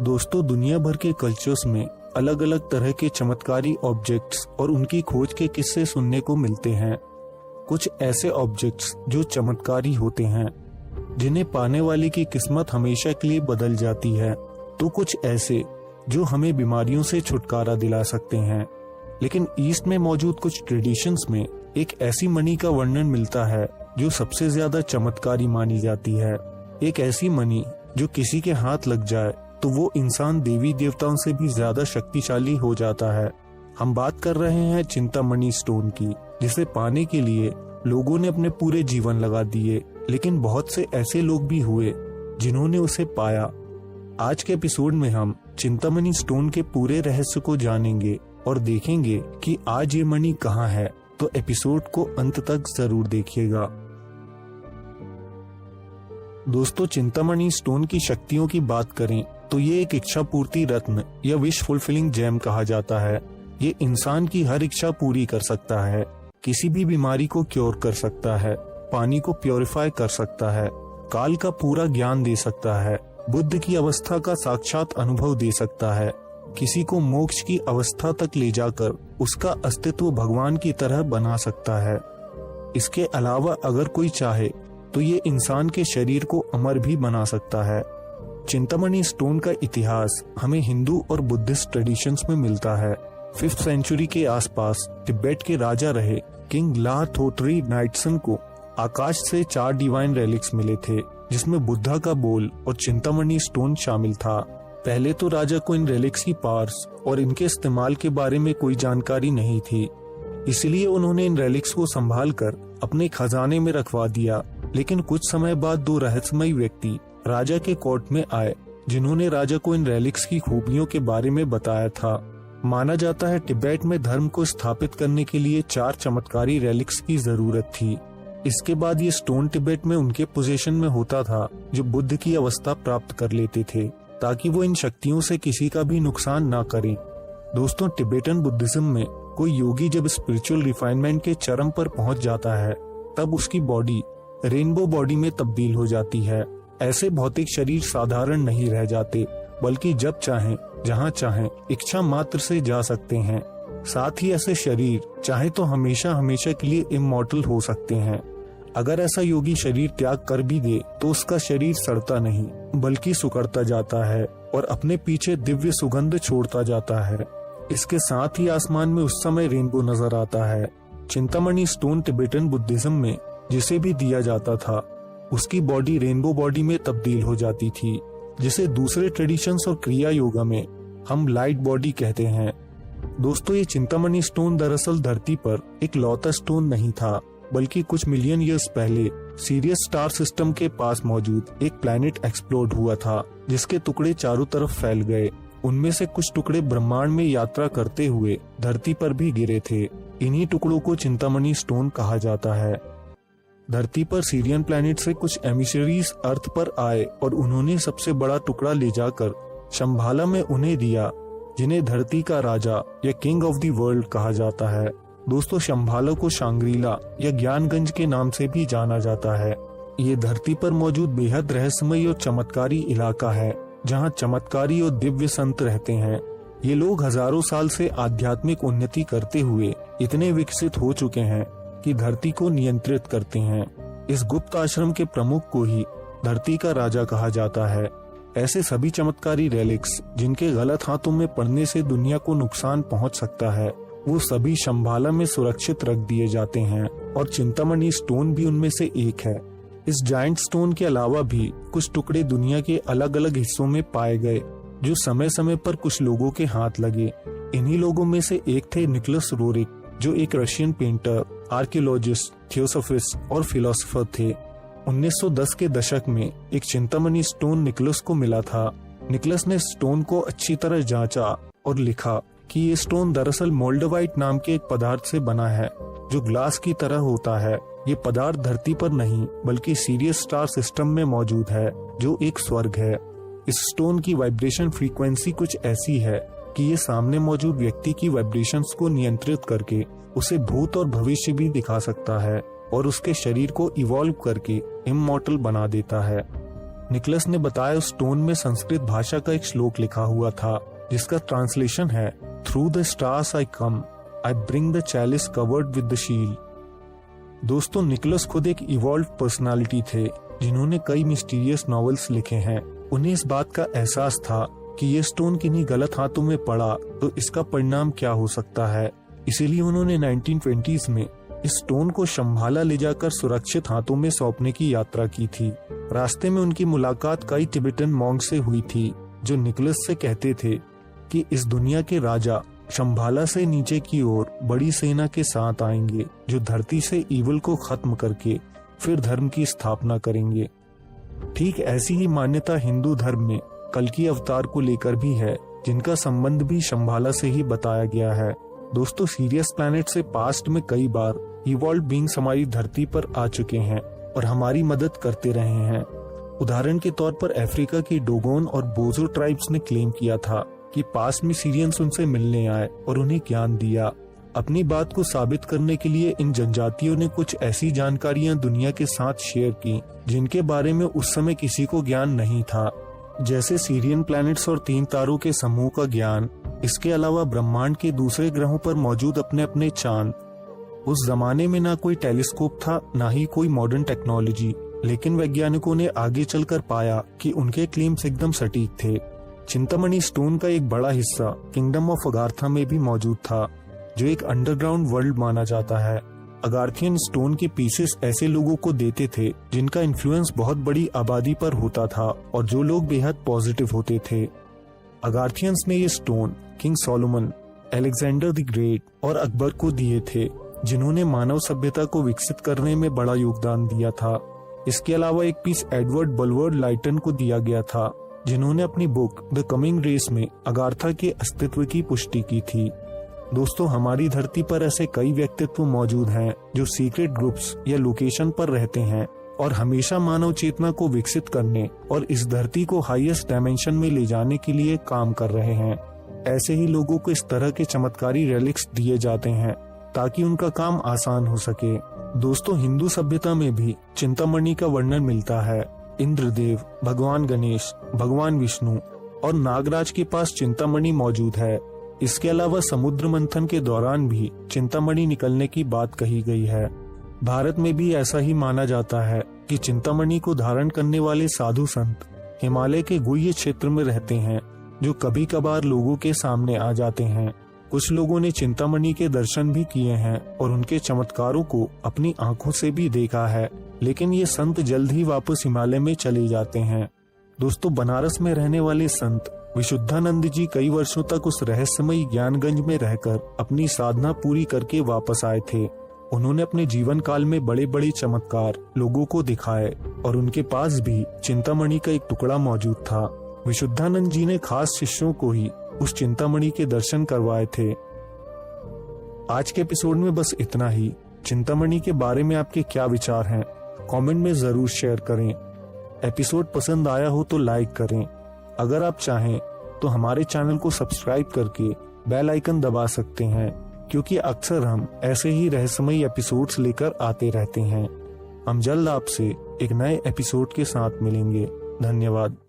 दोस्तों, दुनिया भर के कल्चर्स में अलग अलग तरह के चमत्कारी ऑब्जेक्ट्स और उनकी खोज के किस्से सुनने को मिलते हैं। कुछ ऐसे ऑब्जेक्ट्स जो चमत्कारी होते हैं, जिन्हें पाने वाले की किस्मत हमेशा के लिए बदल जाती है, तो कुछ ऐसे जो हमें बीमारियों से छुटकारा दिला सकते हैं। लेकिन ईस्ट में मौजूद कुछ ट्रेडिशंस में एक ऐसी मणि का वर्णन मिलता है जो सबसे ज्यादा चमत्कारी मानी जाती है। एक ऐसी मणि जो किसी के हाथ लग जाए तो वो इंसान देवी देवताओं से भी ज्यादा शक्तिशाली हो जाता है। हम बात कर रहे हैं चिंतामणि स्टोन की, जिसे पाने के लिए लोगों ने अपने पूरे जीवन लगा दिए, लेकिन बहुत से ऐसे लोग भी हुए जिन्होंने उसे पाया। आज के एपिसोड में हम चिंतामणि स्टोन के पूरे रहस्य को जानेंगे और देखेंगे कि आज ये मणि कहाँ है, तो एपिसोड को अंत तक जरूर देखिएगा। दोस्तों, चिंतामणि स्टोन की शक्तियों की बात करें तो ये एक इच्छा पूर्ति रत्न या विश फुलफिलिंग जेम कहा जाता है। ये इंसान की हर इच्छा पूरी कर सकता है, किसी भी बीमारी को क्योर कर सकता है, पानी को प्योरीफाई कर सकता है, काल का पूरा ज्ञान दे सकता है, बुद्ध की अवस्था का साक्षात अनुभव दे सकता है, किसी को मोक्ष की अवस्था तक ले जाकर उसका अस्तित्व भगवान की तरह बना सकता है। इसके अलावा अगर कोई चाहे तो ये इंसान के शरीर को अमर भी बना सकता है। चिंतामणि स्टोन का इतिहास हमें हिंदू और बुद्धिस्ट ट्रेडिशंस में मिलता है। 5th सेंचुरी के आसपास तिब्बत के राजा रहे किंग ला थोथरी नाइटसन को आकाश से 4 डिवाइन रेलिक्स मिले थे, जिसमें बुद्धा का बोल और चिंतामणि स्टोन शामिल था। पहले तो राजा को इन रेलिक्स की पावर्स और इनके इस्तेमाल के बारे में कोई जानकारी नहीं थी, इसलिए उन्होंने इन रेलिक्स को संभाल कर अपने खजाने में रखवा दिया। लेकिन कुछ समय बाद 2 रहस्यमयी व्यक्ति राजा के कोर्ट में आए, जिन्होंने राजा को इन रेलिक्स की खूबियों के बारे में बताया था। माना जाता है तिब्बत में धर्म को स्थापित करने के लिए 4 चमत्कारी रेलिक्स की जरूरत थी। इसके बाद ये स्टोन तिब्बत में उनके पोजीशन में होता था, जो बुद्ध की अवस्था प्राप्त कर लेते थे, ताकि वो इन शक्तियों से किसी का भी नुकसान ना करें। दोस्तों, तिब्बतन बुद्धिज्म में कोई योगी जब स्पिरिचुअल रिफाइनमेंट के चरम पर पहुंच जाता है, तब उसकी बॉडी रेनबो बॉडी में तब्दील हो जाती है। ऐसे भौतिक शरीर साधारण नहीं रह जाते, बल्कि जब चाहें जहां चाहें इच्छा मात्र से जा सकते हैं। साथ ही ऐसे शरीर चाहे तो हमेशा हमेशा के लिए इमॉर्टल हो सकते हैं। अगर ऐसा योगी शरीर त्याग कर भी दे तो उसका शरीर सड़ता नहीं, बल्कि सुकड़ता जाता है और अपने पीछे दिव्य सुगंध छोड़ता जाता है। इसके साथ ही आसमान में उस समय रेनबो नजर आता है। चिंतामणि स्टोन तिब्बतन बुद्धिज्म में जिसे भी दिया जाता था, उसकी बॉडी रेनबो बॉडी में तब्दील हो जाती थी, जिसे दूसरे ट्रेडिशंस और क्रिया योगा में हम लाइट बॉडी कहते हैं। दोस्तों, ये चिंतामणि स्टोन दरअसल धरती पर एक लौता स्टोन नहीं था, बल्कि कुछ मिलियन ईयर्स पहले सीरियस स्टार सिस्टम के पास मौजूद एक प्लैनेट एक्सप्लोड हुआ था, जिसके टुकड़े चारों तरफ फैल गए। उनमें से कुछ टुकड़े ब्रह्मांड में यात्रा करते हुए धरती पर भी गिरे थे। इन्हीं टुकड़ों को चिंतामणि स्टोन कहा जाता है। धरती पर सीरियन प्लैनेट से कुछ एमिशरीज अर्थ पर आए और उन्होंने सबसे बड़ा टुकड़ा ले जाकर शंभाला में उन्हें दिया, जिन्हें धरती का राजा या किंग ऑफ द वर्ल्ड कहा जाता है। दोस्तों, शंभाला को शांग्रीला या ज्ञानगंज के नाम से भी जाना जाता है। ये धरती पर मौजूद बेहद रहस्यमयी और चमत्कारी इलाका है, जहाँ चमत्कारी और दिव्य संत रहते हैं। ये लोग हजारों साल से आध्यात्मिक उन्नति करते हुए इतने विकसित हो चुके हैं कि धरती को नियंत्रित करते हैं। इस गुप्त आश्रम के प्रमुख को ही धरती का राजा कहा जाता है। ऐसे सभी चमत्कारी रेलिक्स जिनके गलत हाथों में पड़ने से दुनिया को नुकसान पहुंच सकता है, वो सभी शंभाला में सुरक्षित रख दिए जाते हैं और चिंतामणि स्टोन भी उनमें से एक है। इस जायंट स्टोन के अलावा भी कुछ टुकड़े दुनिया के अलग अलग हिस्सों में पाए गए, जो समय समय पर कुछ लोगों के हाथ लगे। इन्हीं लोगों में से एक थे निकोलस रोरिक, जो एक रशियन पेंटर, आर्कियोलॉजिस्ट, थियोसॉफिस्ट और फिलोसोफर थे। 1910 के दशक में एक चिंतामणि स्टोन निकोलस को मिला था। निकोलस ने स्टोन को अच्छी तरह जांचा और लिखा कि ये स्टोन दरअसल मोल्डोवाइट नाम के एक पदार्थ से बना है, जो ग्लास की तरह होता है। ये पदार्थ धरती पर नहीं, बल्कि सीरियस स्टार सिस्टम में मौजूद है, जो एक स्वर्ग है। इस स्टोन की वाइब्रेशन फ्रीक्वेंसी कुछ ऐसी है कि ये सामने मौजूद व्यक्ति की वाइब्रेशंस को नियंत्रित करके उसे भूत और भविष्य भी दिखा सकता है और उसके शरीर को इवॉल्व करके इमॉर्टल बना देता है। निकलस ने बताया उस स्टोन में संस्कृत भाषा का एक श्लोक लिखा हुआ था, जिसका ट्रांसलेशन है, through the stars I come, I bring the chalice covered with the shield. दोस्तों, निकलस खुद एक इवॉल्व पर्सनालिटी थे जिन्होंने कई मिस्टीरियस नॉवेल्स लिखे हैं। उन्हें इस बात का एहसास था कि ये स्टोन किन्हीं गलत हाथों में पड़ा तो इसका परिणाम क्या हो सकता है। इसीलिए उन्होंने 1920s में इस स्टोन को शंभाला ले जाकर सुरक्षित हाथों में सौंपने की यात्रा की थी। रास्ते में उनकी मुलाकात कई टिबेटन मॉन्क से हुई थी, जो निकलस से कहते थे कि इस दुनिया के राजा शंभाला से नीचे की ओर बड़ी सेना के साथ आएंगे, जो धरती से ईवल को खत्म करके फिर धर्म की स्थापना करेंगे। ठीक ऐसी ही मान्यता हिंदू धर्म में कल्कि अवतार को लेकर भी है, जिनका संबंध भी शंभाला से ही बताया गया है। दोस्तों, सीरियस प्लैनेट से पास्ट में कई बार इवॉल्व बीइंग्स हमारी धरती पर आ चुके हैं और हमारी मदद करते रहे हैं। उदाहरण के तौर पर अफ्रीका की डोगोन और बोजो ट्राइब्स ने क्लेम किया था कि पास्ट में सीरियंस उनसे मिलने आए और उन्हें ज्ञान दिया। अपनी बात को साबित करने के लिए इन जनजातियों ने कुछ ऐसी जानकारियां दुनिया के साथ शेयर की जिनके बारे में उस समय किसी को ज्ञान नहीं था, जैसे सीरियन प्लैनेट्स और 3 तारों के समूह का ज्ञान। इसके अलावा ब्रह्मांड के दूसरे ग्रहों पर मौजूद अपने अपने चांद। उस जमाने में ना कोई टेलीस्कोप था, ना ही कोई मॉडर्न टेक्नोलॉजी, लेकिन वैज्ञानिकों ने आगे चलकर पाया कि उनके क्लेम्स एकदम सटीक थे। चिंतामणि स्टोन का एक बड़ा हिस्सा किंगडम ऑफ अगार्था में भी मौजूद था, जो एक अंडरग्राउंड वर्ल्ड माना जाता है। अगार्थियन स्टोन के पीसेस ऐसे लोगों को देते थे जिनका इन्फ्लुएंस बहुत बड़ी आबादी पर होता था और जो लोग बेहद पॉजिटिव होते थे। अगार्थियंस ने ये stone king Solomon, Alexander the great और अकबर को दिए थे, जिन्होंने मानव सभ्यता को विकसित करने में बड़ा योगदान दिया था। इसके अलावा एक पीस एडवर्ड बलवर्ड लाइटन को दिया गया था, जिन्होंने अपनी बुक द कमिंग रेस में अगार्था के अस्तित्व की पुष्टि की थी। दोस्तों, हमारी धरती पर ऐसे कई व्यक्तित्व मौजूद हैं जो सीक्रेट ग्रुप्स या लोकेशन पर रहते हैं और हमेशा मानव चेतना को विकसित करने और इस धरती को हाईएस्ट डायमेंशन में ले जाने के लिए काम कर रहे हैं। ऐसे ही लोगों को इस तरह के चमत्कारी रेलिक्स दिए जाते हैं ताकि उनका काम आसान हो सके। दोस्तों, हिंदू सभ्यता में भी चिंतामणि का वर्णन मिलता है। इंद्रदेव, भगवान गणेश, भगवान विष्णु और नागराज के पास चिंतामणि मौजूद है। इसके अलावा समुद्र मंथन के दौरान भी चिंतामणि निकलने की बात कही गई है। भारत में भी ऐसा ही माना जाता है कि चिंतामणि को धारण करने वाले साधु संत हिमालय के गुह्य क्षेत्र में रहते हैं, जो कभी कभार लोगों के सामने आ जाते हैं। कुछ लोगों ने चिंतामणि के दर्शन भी किए हैं और उनके चमत्कारों को अपनी आंखों से भी देखा है, लेकिन ये संत जल्द ही वापस हिमालय में चले जाते हैं। दोस्तों, बनारस में रहने वाले संत विशुद्धानंद जी कई वर्षों तक उस रहस्यमयी ज्ञानगंज में रहकर अपनी साधना पूरी करके वापस आए थे। उन्होंने अपने जीवन काल में बड़े बड़े चमत्कार लोगों को दिखाए और उनके पास भी चिंतामणि का एक टुकड़ा मौजूद था। विशुद्धानंद जी ने खास शिष्यों को ही उस चिंतामणि के दर्शन करवाए थे। आज के एपिसोड में बस इतना ही। चिंतामणि के बारे में आपके क्या विचार हैं? कमेंट में जरूर शेयर करें। एपिसोड पसंद आया हो तो लाइक करें। अगर आप चाहें तो हमारे चैनल को सब्सक्राइब करके बेल आइकन दबा सकते हैं, क्योंकि अक्सर हम ऐसे ही रहस्यमयी एपिसोड्स लेकर आते रहते हैं। हम जल्द आपसे एक नए एपिसोड के साथ मिलेंगे। धन्यवाद।